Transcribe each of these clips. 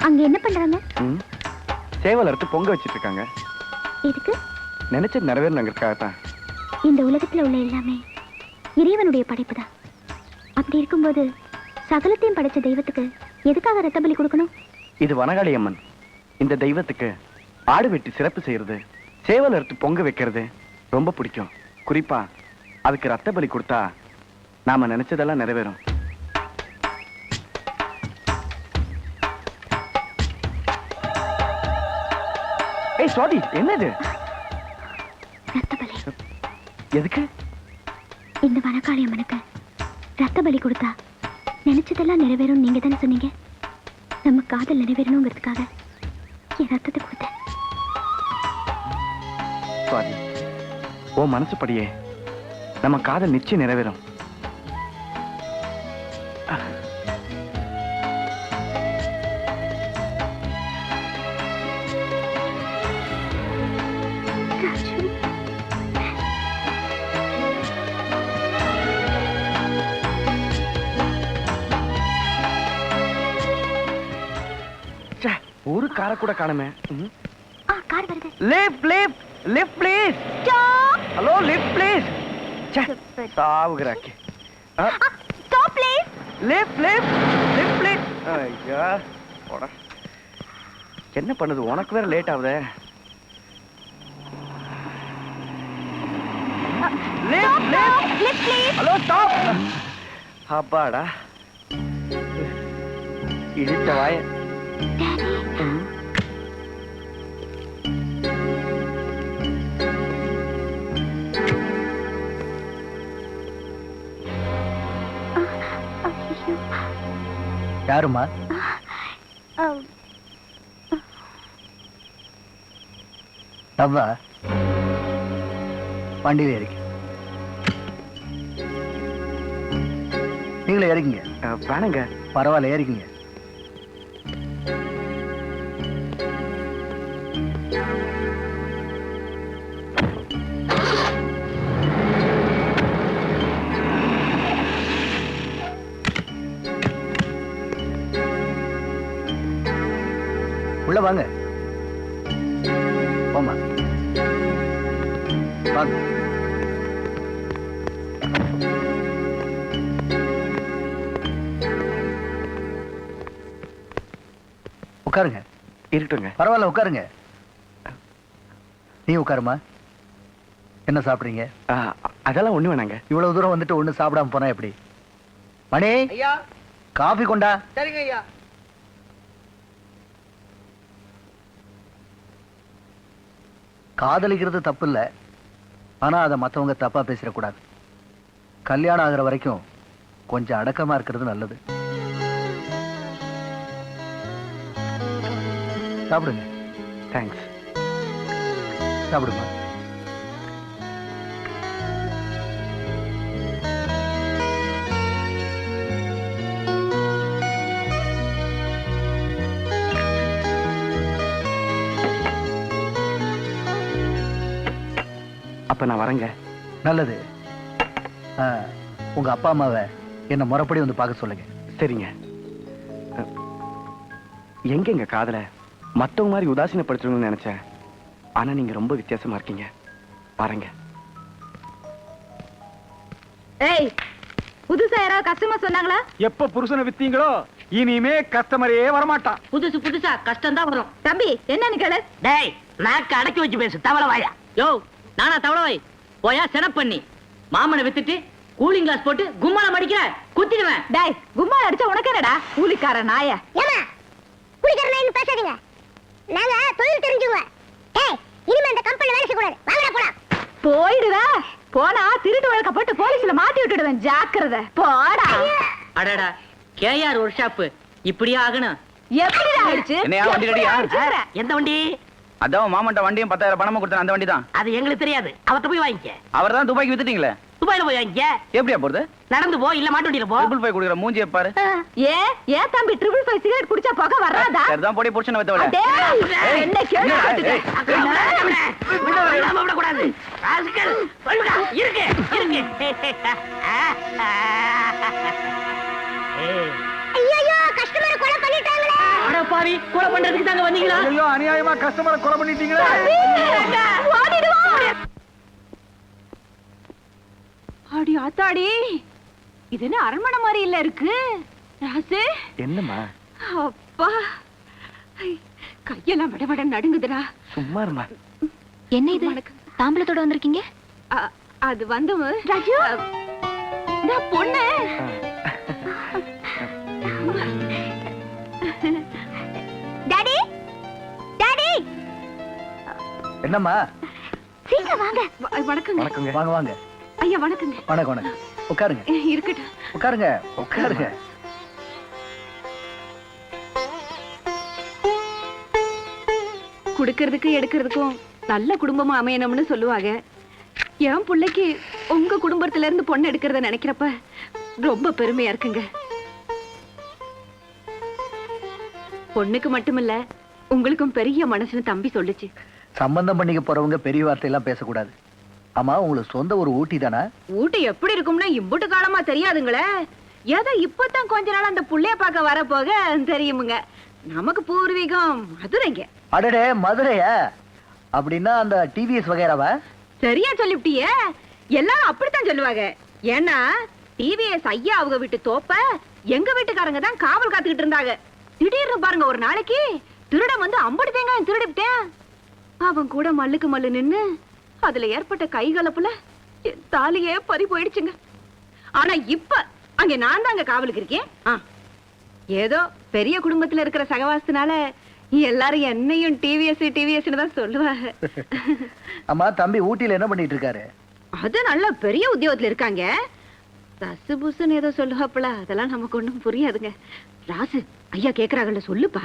அங்க என்ன பண்றாங்க? சேவல் அறுத்து பொங்க வச்சிட்டு இருக்காங்க. எதுக்கு? நினைச்சது நிறைவேறணுங்கிறதுக்காகத்தான். இந்த உலகத்துல உள்ள எல்லாமே இறைவனுடைய படைப்புதான். அப்படி இருக்கும்போது சகலத்தையும் படைச்ச தெய்வத்துக்கு எதுக்காக ரத்த பலி கொடுக்கணும்? இது வனகாளி அம்மன். இந்த தெய்வத்துக்கு ஆடு வெட்டி சிறப்பு செய்யறது, சேவல் அறுத்து பொங்க வைக்கிறது ரொம்ப பிடிக்கும். குறிப்பா அதுக்கு ரத்த பலி கொடுத்தா நாம நினைச்சதெல்லாம் நிறைவேறும். ஏய் சுவாதி, என்னது? ரத்த பலி. எதுக்கு? இந்த வனகாளி அம்மனுக்கு ரத்த பலி கொடுத்தா நினைச்சதெல்லாம் நிறைவேறும். நீங்க தானே சொன்னீங்க. நம்ம காதல் நிறைவேறணுங்கிறதுக்காக என் ரத்தத்தை கொடுத்தேன். சுவாதி, ஓ மனசுப்படியே நம்ம காதல் நிச்சயம் நிறைவேறும். ஒரு காரை கூட காணுமே. கார் வருது. Lift lift lift please. Stop. Hello lift please. சாவுகிறாக்கே. Stop please. Lift lift lift please. ஐயா போடா. என்ன பண்ணுது, உனக்கு வேற லேட் ஆகுதே. Lift lift lift please. Hello stop. அப்பாடா இடிச்ச வாய. யாருமா? அவ்வா வண்டியில ஏறிக்க. நீங்களே ஏறிக்கீங்க. வேணுங்க. பரவாயில்ல, ஏறிக்கீங்க. உள்ள வாங்க. போமா வாங்க. உட்காருங்க. இருக்கட்டுங்க. பரவாயில்ல, உட்காருங்க. நீ உட்காருமா. என்ன சாப்பிடுறீங்க? அதெல்லாம் ஒண்ணு வேணாங்க. இவ்வளவு தூரம் வந்துட்டு ஒண்ணு சாப்பிடாம போனா எப்படி? மணி ஐயா, காபி கொண்டா. சரிங்க ஐயா. காதலிக்கிறது தப்பு இல்ல, ஆனா அதை மத்தவங்க தப்பா பேசிடக்கூடாது. கல்யாணம் ஆகிற வரைக்கும் கொஞ்சம் அடக்கமா இருக்கிறது நல்லது. சாப்பிடுங்க. தேங்க்ஸ். சாப்பிடுமா. அப்ப நான் வரேங்க. நல்லது. உங்க அப்பா அம்மாவை என்ன முறைப்படி வந்து பார்க்க சொல்லுங்க. சரிங்க. எங்க காதல மத்தவங்க மாதிரி உதாசீனப்படுத்தணும்னு நினைச்சேன். ஆனா நீங்க ரொம்ப வித்தியாசமா இருக்கீங்க. பாருங்க. ஏய், புதுசா யாராவது கஸ்டமர் சொன்னாங்களா? எப்ப புருஷனை வித்தீங்களோ இனிமே கஸ்டமரே வரமாட்டான். புதுசா கஷ்டம் தான் வரும். தம்பி, என்னன்னு கேளு. டேய், நாக்கு அடக்கி வச்சு பேசு. தவளை வாயா. யோ, நானா தவளை வாய்? போயா செனப் பண்ணி மாமனை வித்துட்டு கூலிங் கிளாஸ் போட்டு கும்மாளம் அடிக்கிற குத்திடுவேன். டேய், கும்மாளம் அடிச்சா உனக்கு என்னடா? கூலிக்கார நாய. ஏமா குடிக்கிற நாயின்னு பேசாதீங்க. நாங்க தொழில் தெரிஞ்சுக்குவோம். டேய், இனிமே இந்த கம்பெனில வேலை செய்ய கூடாது. வாங்கடா போலாம். போயிடுவா. போனா திருட்டு வழக்க போட்டு போலீஸ்ல மாட்டி விட்டுடுவேன். ஜாக்கிரதை. போடா. அடடா, கேஆர் ஒரு ஷாப்பு இப்படியே ஆகணும். எப்படி ஆயிடுச்சு? என்னையா வண்டி ரெடியா? எந்த வண்டி? அதான் மாமன்ட்ட வண்டியும் 10,000 பணமா கொடுத்தேன். அந்த வண்டி தான். அது எங்களுக்கு தெரியாது. அவர்கிட்ட போய் வாங்கிக்க. அவர் தான் துபாய்க்கு வித்துட்டீங்களே. துபாயில போய் வாங்கிக்க. எப்படியா போறது? நடந்து போ, இல்ல மாட்டு வண்டியில போ. ட்ரிபிள் 5 குடுக்குற மூஞ்சியை பாரு. ஏன் தம்பி ட்ரிபிள் 5 சிகரெட் குடிச்சா போக வராதா? சரிதான், போடி புருஷனை வித்தவள. டேய், என்ன கேள்வி கேட்டுட்ட? விடக்கூடாது. இருக்கு இருக்கு. ஐயோ, கஸ்டமர் கொலை பண்ணிட்டாங்களே. அட பாவி, கொலை பண்றதுக்கு தாங்க வந்தீங்களா? ஐயோ, அநியாயமா கஸ்டமரை கொலை பண்ணிட்டீங்களே. அடி ஆத்தாடி, இது என்ன அரண்மனை மாதிரி இல்ல இருக்கு ராசு? என்னம்மா? அப்பா, கையெல்லாம் விட நடுங்குதுடா. சும்மா இருமா. என்ன இது தாம்பலத்தோட வந்திருக்கீங்க? அது வந்து ராஜு, நான் பொண்ணு. டாடி டாடி, என்னம்மா? சீக்கிரம் வாங்க. வணக்கங்க. வணக்கங்க. வாங்க வாங்க. ஐயா வணக்கங்க. வணக்கம் வணக்கம். உட்காருங்க இருக்கட்டும். உட்காருங்க உட்காருங்க. குடுக்கறதுக்கு எடுக்கிறதுக்கும் நல்ல குடும்பமா அமையணும்னு சொல்லுவாங்க. என் பிள்ளைக்கு உங்க குடும்பத்துல இருந்து பொண்ணு எடுக்கிறத நினைக்கிறப்ப ரொம்ப பெருமையா இருக்குங்க. பொண்ணுக்கு மட்டுமில்ல, உங்களுக்கும் பெரிய மனசுன்னு தம்பி சொல்லுச்சு. சம்பந்தம் பண்ணிக்க போறவங்க பெரிய வார்த்தையெல்லாம் பேசக்கூடாது. ஆமா, உங்களுக்கு சொந்த ஒரு ஊட்டி தானே? ஊட்டி எப்படி இருக்கும்னா இம்புட்டு காலமா தெரியாதுங்களே. ஏதோ இப்பதான் கொஞ்ச நாள் அந்த புள்ளைய பார்க்க வர போக தெரியுமுங்க. நமக்கு பூர்வீகம் மதுரைங்க. அடடே, மதுரையா? அப்படின்னா அந்த டிவிஎஸ் வகைராவா? சரியா சொல்லிவிட்டியே. எல்லாரும் அப்படித்தான் சொல்லுவாங்க. ஏன்னா டிவிஎஸ் ஐயா அவங்க வீட்டு தோப்ப எங்க வீட்டுக்காரங்க தான் காவல் காத்துக்கிட்டு இருந்தாங்க. திடீர்னு பாருங்க, ஒரு நாளைக்கு திருடன் வந்து 50 தேங்காய் திருடிவிட்டேன். அவன் கூட மல்லுக்கு மல்லு நின்னு அதுல ஏற்பட்ட கைகலப்புல என் தாலியே பறி போயிடுச்சுங்க. ஆனா இப்ப அங்க நான் தாங்க காவலுக்கு இருக்கேன். ஏதோ பெரிய குடும்பத்துல இருக்கிற சகவாசத்தினால எல்லாரும் என்னையும் டிவிஎஸ் தான் சொல்லுவாங்க. ஆமா, தம்பி ஊட்டியில என்ன பண்ணிட்டு இருக்காரு? அது நல்ல பெரிய உத்தியோகத்துல இருக்காங்க. தசு புசுன்னு ஏதோ சொல்லுவாப்புல, அதெல்லாம் நமக்கு ஒண்ணும் புரியாதுங்க. ராசு ஐயா கேக்குறாங்கல்ல, சொல்லுப்பா.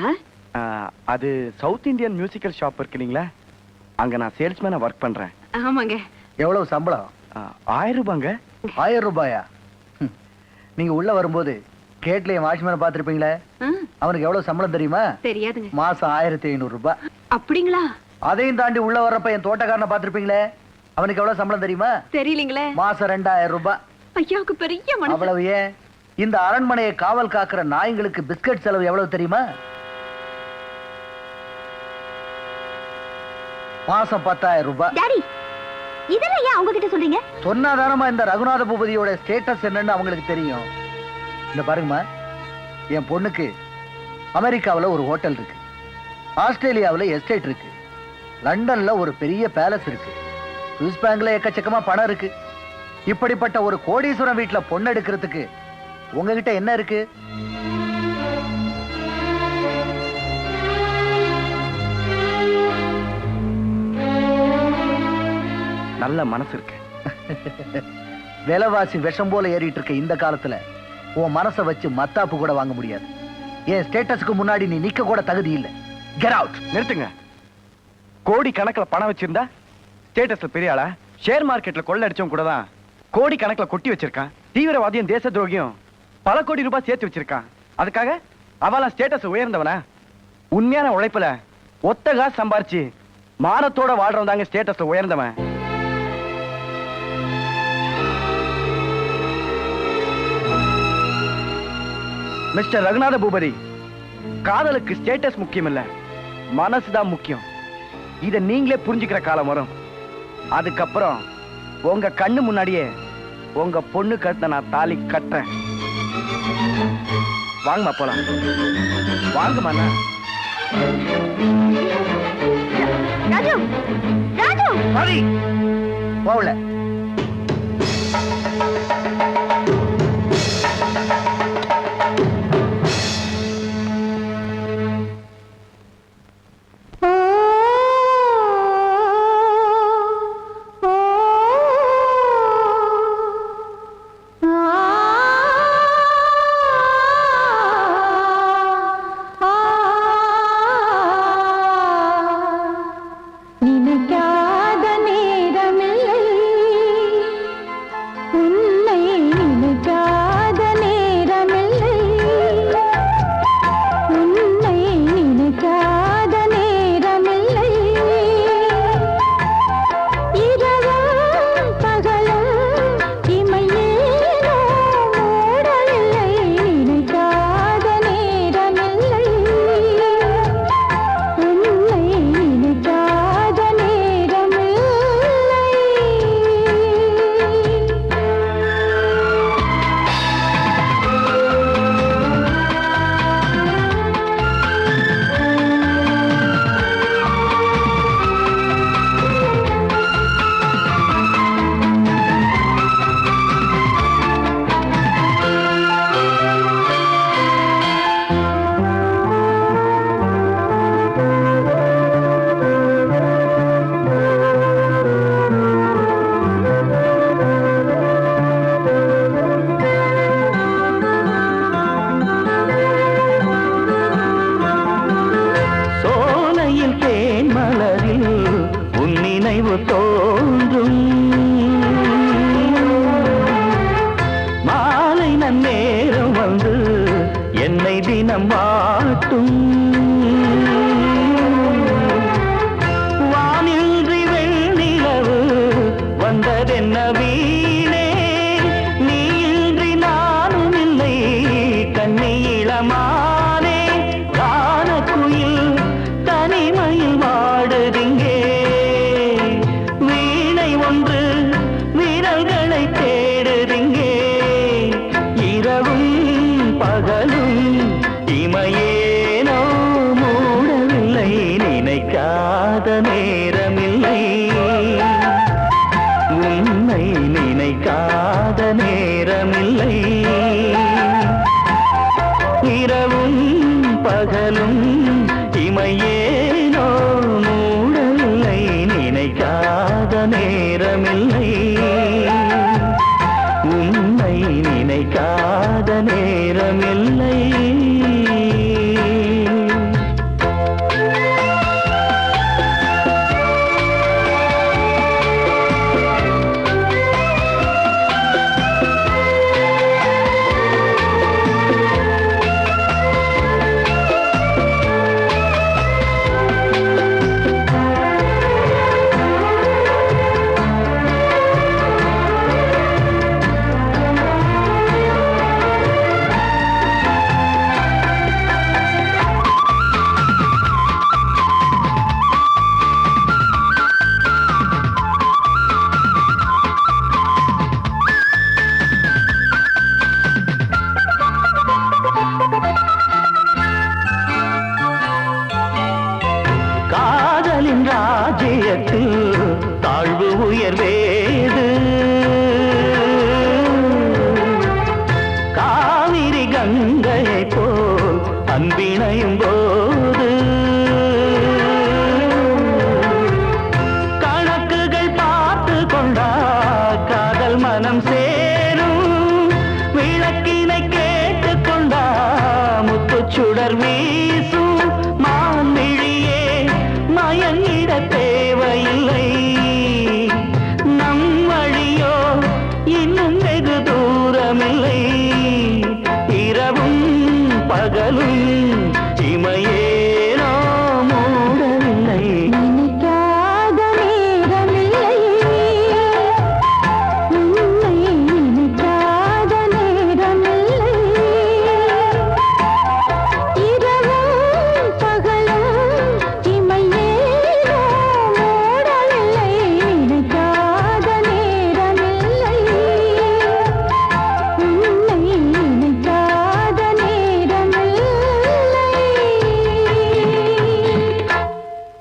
அது சவுத் இந்தியன் மியூசிக்கல் ஷாப் இருக்கு இல்லைங்களா, அங்க நான் சேல்ஸ்மேனா ஒர்க் பண்றேன். ஆமாங்க. எவ்வளவு சம்பளம்? 1000 ரூபாங்க. 1000 ரூபாயா? நீங்க உள்ள வரும்போது கேட்ல என் வாட்ச்மேனை பாத்திருப்பீங்களே, அவனுக்கு எவ்வளவு சம்பளம் தெரியுமா? தெரியாதுங்க. மாசம் 1500 ரூபாய். அப்படிங்களா? அதையும் தாண்டி உள்ள வர்றப்ப என் தோட்டக்காரனை பாத்திருப்பீங்களே, அவனுக்கு எவ்வளவு சம்பளம் தெரியுமா? தெரியலீங்களே. மாசம் 2000 ரூபாய். ஐயாவுக்கு பெரிய மனசு. அவ்வளவு ஏன், இந்த அரண்மனையை காவல் காக்குற நாய்களுக்கு பிஸ்கட் செலவு எவ்வளவு தெரியுமா? மாசம் 10,000 ரூபாய். டாடி, இதெல்லாம் ஏன் அவங்க கிட்ட சொல்றீங்க? சொன்னாதானமா இந்த ரகுநாத பூபதியோட ஸ்டேட்டஸ் என்னன்னு அவங்களுக்கு தெரியும். இந்த பாருங்கம்மா, என் பொண்ணுக்கு அமெரிக்காவில் ஒரு ஹோட்டல் இருக்கு, ஆஸ்திரேலியாவில் எஸ்டேட் இருக்கு, லண்டன்ல ஒரு பெரிய பேலஸ் இருக்கு, சுவிஸ் பேங்க்ல எக்கச்சக்கமா பணம் இருக்கு. இப்படிப்பட்ட ஒரு கோடீஸ்வரன் வீட்டுல பொண்ணு எடுக்கிறதுக்கு உங்ககிட்ட என்ன இருக்கு? நல்ல மனசு இருக்கு. விலைவாசி விஷம் போல ஏறிட்டு இருக்க இந்த காலத்துல உன் மனசை வச்சு மத்தாப்பு கூட வாங்க முடியாது. என் ஸ்டேட்டஸ்க்கு முன்னாடி நீ நிக்க கூட தகுதி இல்லை. Get out. நிறுத்துங்க. கோடி கணக்குல பணம் வச்சிருந்தா ஸ்டேட்டஸ்ல பெரிய ஆளா? ஷேர் மார்க்கெட்ல கொள்ள அடிச்சவன் கூட தான் கோடி கணக்குல கொட்டி வச்சிருக்கான். தீவிரவாதியும் தேச துரோகியும் பல கோடி ரூபாய் சேர்த்து வச்சிருக்கான். அதுக்காக அவளா ஸ்டேட்டஸ் உயர்ந்தவனா? உண்மையான உழைப்புல ஒத்த காசு சம்பாரிச்சு மானத்தோட வாழ்றவன் தாங்க ஸ்டேட்டஸ்ல உயர்ந்தவன். மிஸ்டர் ரகுநாத பூபதி, காதலுக்கு ஸ்டேட்டஸ் முக்கியம் இல்ல, மனசுதான் முக்கியம். இத நீங்களே புரிஞ்சுக்கிற காலம் வரும். அதுக்கப்புறம் உங்க கண்ணு முன்னாடியே உங்க பொண்ணு கட்ட நான் தாலி கட்டுறேன். வாங்கம்மா போலாம். வாங்கம்மா. ராஜு, ராஜு, மதி போகல. நினைக்காத நேரமில்லை நினைக்காத நேரமில்லை இரவும் பகலும் இமையே